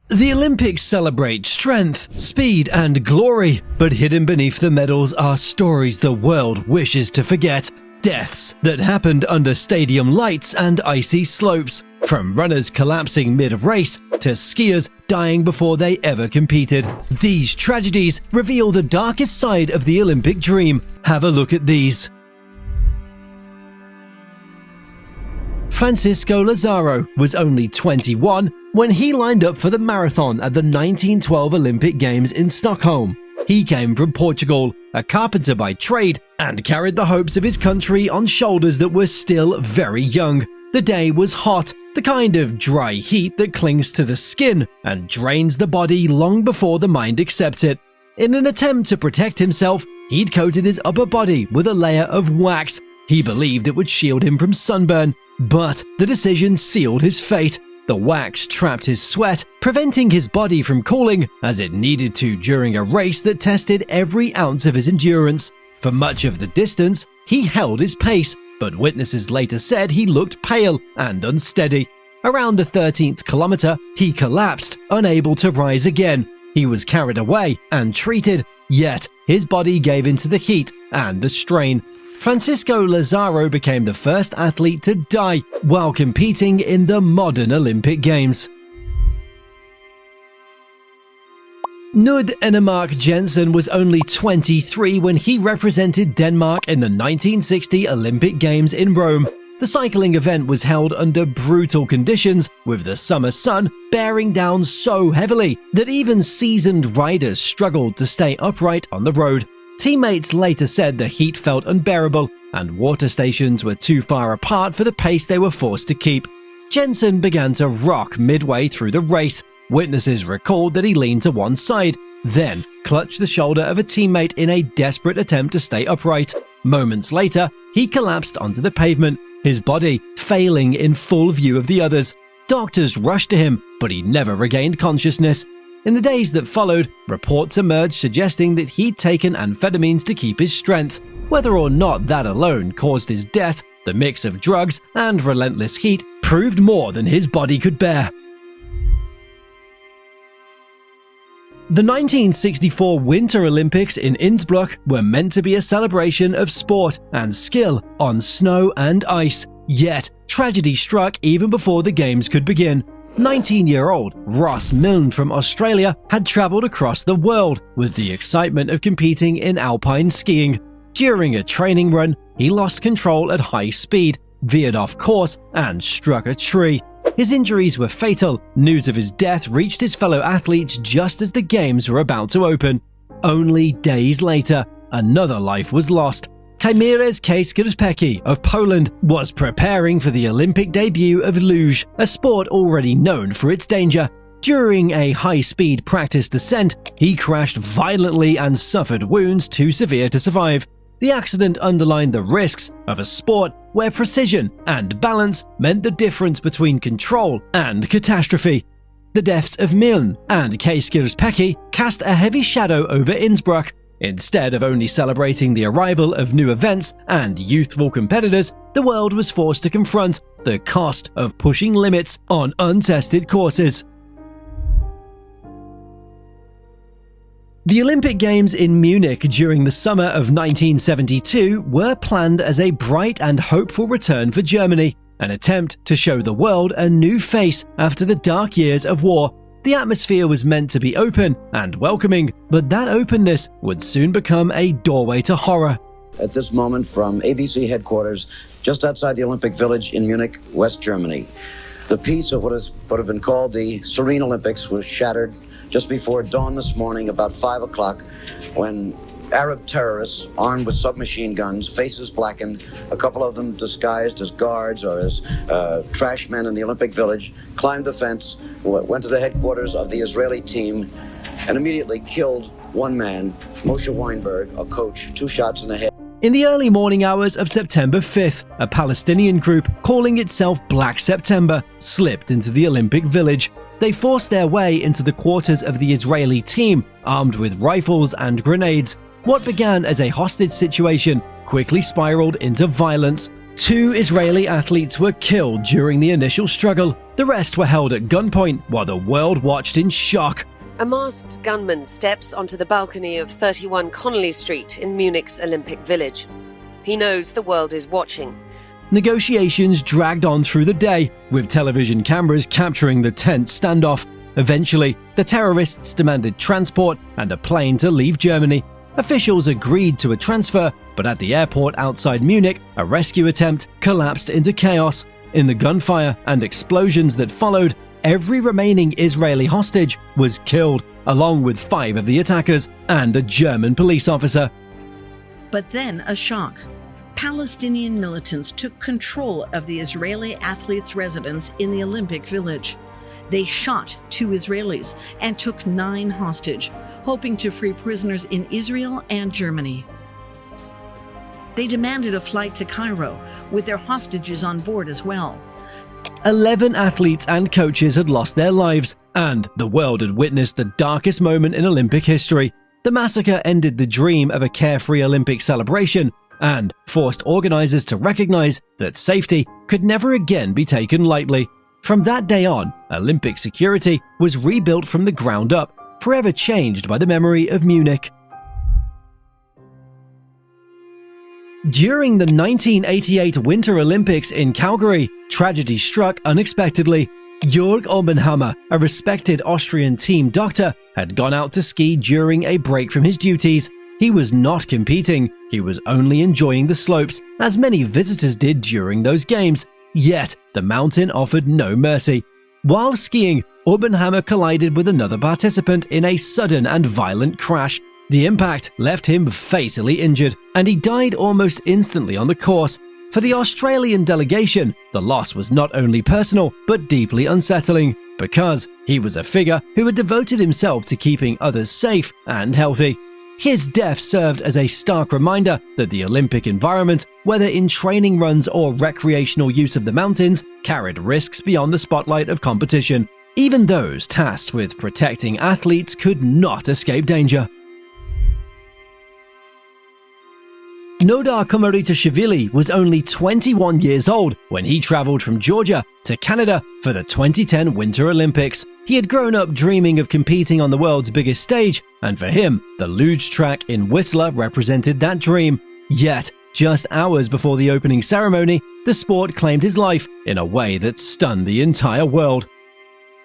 The Olympics celebrate strength, speed, and glory, but hidden beneath the medals are stories the world wishes to forget. Deaths that happened under stadium lights and icy slopes, from runners collapsing mid-race to skiers dying before they ever competed. These tragedies reveal the darkest side of the Olympic dream. Have a look at these. Francisco Lazaro was only 21 when he lined up for the marathon at the 1912 Olympic Games in Stockholm. He came from Portugal, a carpenter by trade, and carried the hopes of his country on shoulders that were still very young. The day was hot, the kind of dry heat that clings to the skin and drains the body long before the mind accepts it. In an attempt to protect himself, he'd coated his upper body with a layer of wax. He believed it would shield him from sunburn, but the decision sealed his fate. The wax trapped his sweat, preventing his body from cooling as it needed to during a race that tested every ounce of his endurance. For much of the distance, he held his pace, but witnesses later said he looked pale and unsteady. Around the 13th kilometer, he collapsed, unable to rise again. He was carried away and treated, yet his body gave into the heat and the strain. Francisco Lazaro became the first athlete to die while competing in the modern Olympic Games. Knud Enemark Jensen was only 23 when he represented Denmark in the 1960 Olympic Games in Rome. The cycling event was held under brutal conditions, with the summer sun bearing down so heavily that even seasoned riders struggled to stay upright on the road. Teammates later said the heat felt unbearable and water stations were too far apart for the pace they were forced to keep. Jensen began to rock midway through the race. Witnesses recalled that he leaned to one side, then clutched the shoulder of a teammate in a desperate attempt to stay upright. Moments later, he collapsed onto the pavement, his body failing in full view of the others. Doctors rushed to him, but he never regained consciousness. In the days that followed, reports emerged suggesting that he'd taken amphetamines to keep his strength. Whether or not that alone caused his death, the mix of drugs and relentless heat proved more than his body could bear. The 1964 Winter Olympics in Innsbruck were meant to be a celebration of sport and skill on snow and ice. Yet, tragedy struck even before the games could begin. 19-year-old Ross Milne from Australia had travelled across the world with the excitement of competing in alpine skiing. During a training run, he lost control at high speed, veered off course, and struck a tree. His injuries were fatal. News of his death reached his fellow athletes just as the games were about to open. Only days later, another life was lost. Kazimierz Kieśkierpeki of Poland was preparing for the Olympic debut of luge, a sport already known for its danger. During a high-speed practice descent, he crashed violently and suffered wounds too severe to survive. The accident underlined the risks of a sport where precision and balance meant the difference between control and catastrophe. The deaths of Milne and Kieśkierpeki cast a heavy shadow over Innsbruck. Instead of only celebrating the arrival of new events and youthful competitors, the world was forced to confront the cost of pushing limits on untested courses. The Olympic Games in Munich during the summer of 1972 were planned as a bright and hopeful return for Germany, an attempt to show the world a new face after the dark years of war. The atmosphere was meant to be open and welcoming, but that openness would soon become a doorway to horror. At this moment, from ABC headquarters, just outside the Olympic Village in Munich, West Germany, the peace of what have been called the Serene Olympics was shattered just before dawn this morning, about 5 o'clock, when Arab terrorists, armed with submachine guns, faces blackened, a couple of them disguised as guards or as trash men in the Olympic Village, climbed the fence, went to the headquarters of the Israeli team, and immediately killed one man, Moshe Weinberg, a coach, 2 shots in the head. In the early morning hours of September 5th, a Palestinian group calling itself Black September slipped into the Olympic Village. They forced their way into the quarters of the Israeli team, armed with rifles and grenades. What began as a hostage situation quickly spiraled into violence. 2 Israeli athletes were killed during the initial struggle. The rest were held at gunpoint while the world watched in shock. A masked gunman steps onto the balcony of 31 Connolly Street in Munich's Olympic Village. He knows the world is watching. Negotiations dragged on through the day, with television cameras capturing the tense standoff. Eventually, the terrorists demanded transport and a plane to leave Germany. Officials agreed to a transfer, but at the airport outside Munich, a rescue attempt collapsed into chaos. In the gunfire and explosions that followed, every remaining Israeli hostage was killed, along with 5 of the attackers and a German police officer. But then a shock. Palestinian militants took control of the Israeli athletes' residence in the Olympic Village. They shot 2 Israelis and took 9 hostage, hoping to free prisoners in Israel and Germany. They demanded a flight to Cairo, with their hostages on board as well. 11 athletes and coaches had lost their lives, and the world had witnessed the darkest moment in Olympic history. The massacre ended the dream of a carefree Olympic celebration and forced organizers to recognize that safety could never again be taken lightly. From that day on, Olympic security was rebuilt from the ground up, forever changed by the memory of Munich. During the 1988 Winter Olympics in Calgary, tragedy struck unexpectedly. Jörg Oppenhammer, a respected Austrian team doctor, had gone out to ski during a break from his duties. He was not competing, he was only enjoying the slopes, as many visitors did during those games. Yet, the mountain offered no mercy. While skiing, Oppenhammer collided with another participant in a sudden and violent crash. The impact left him fatally injured, and he died almost instantly on the course. For the Australian delegation, the loss was not only personal, but deeply unsettling, because he was a figure who had devoted himself to keeping others safe and healthy. His death served as a stark reminder that the Olympic environment, whether in training runs or recreational use of the mountains, carried risks beyond the spotlight of competition. Even those tasked with protecting athletes could not escape danger. Nodar Komaritashvili was only 21 years old when he traveled from Georgia to Canada for the 2010 Winter Olympics. He had grown up dreaming of competing on the world's biggest stage, and for him, the luge track in Whistler represented that dream. Yet, just hours before the opening ceremony, the sport claimed his life in a way that stunned the entire world.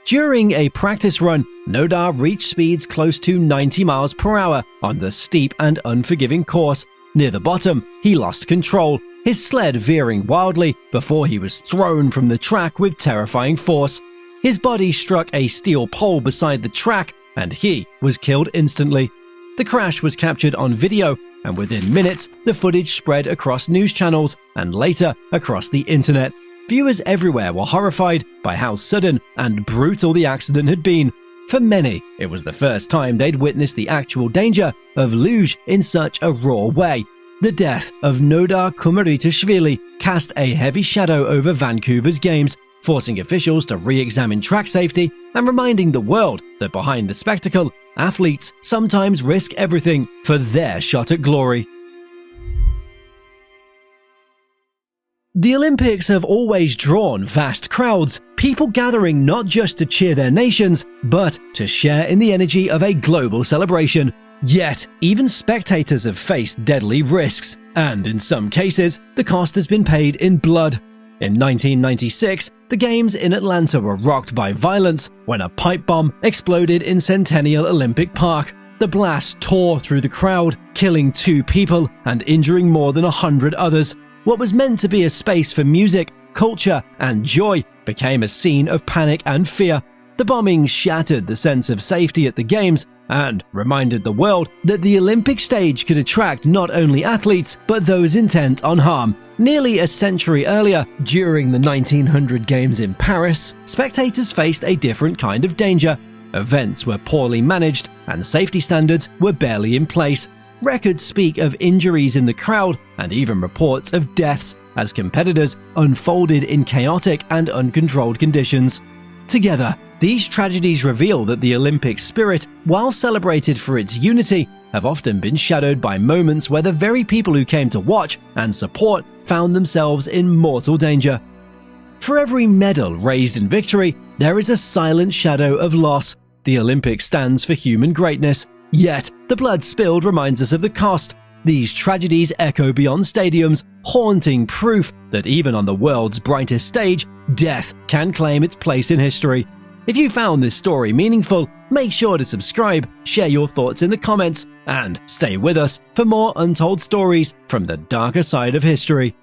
During a practice run, Nodar reached speeds close to 90 miles per hour on the steep and unforgiving course. Near the bottom, he lost control, his sled veering wildly before he was thrown from the track with terrifying force. His body struck a steel pole beside the track, and he was killed instantly. The crash was captured on video, and within minutes, the footage spread across news channels and later across the internet. Viewers everywhere were horrified by how sudden and brutal the accident had been. For many, it was the first time they'd witnessed the actual danger of luge in such a raw way. The death of Nodar Komaritashvili cast a heavy shadow over Vancouver's games, forcing officials to re-examine track safety and reminding the world that behind the spectacle, athletes sometimes risk everything for their shot at glory. The Olympics have always drawn vast crowds, people gathering not just to cheer their nations, but to share in the energy of a global celebration. Yet, even spectators have faced deadly risks, and in some cases, the cost has been paid in blood. In 1996, the Games in Atlanta were rocked by violence when a pipe bomb exploded in Centennial Olympic Park. The blast tore through the crowd, killing 2 people and injuring more than 100 others. What was meant to be a space for music, culture, and joy became a scene of panic and fear. The bombing shattered the sense of safety at the Games and reminded the world that the Olympic stage could attract not only athletes, but those intent on harm. Nearly a century earlier, during the 1900 Games in Paris, spectators faced a different kind of danger. Events were poorly managed and safety standards were barely in place. Records speak of injuries in the crowd and even reports of deaths as competitors unfolded in chaotic and uncontrolled conditions. Together, these tragedies reveal that the Olympic spirit, while celebrated for its unity, have often been shadowed by moments where the very people who came to watch and support found themselves in mortal danger. For every medal raised in victory, there is a silent shadow of loss. The Olympics stands for human greatness, yet the blood spilled reminds us of the cost. These tragedies echo beyond stadiums, haunting proof that even on the world's brightest stage, death can claim its place in history. If you found this story meaningful, make sure to subscribe, share your thoughts in the comments, and stay with us for more untold stories from the darker side of history.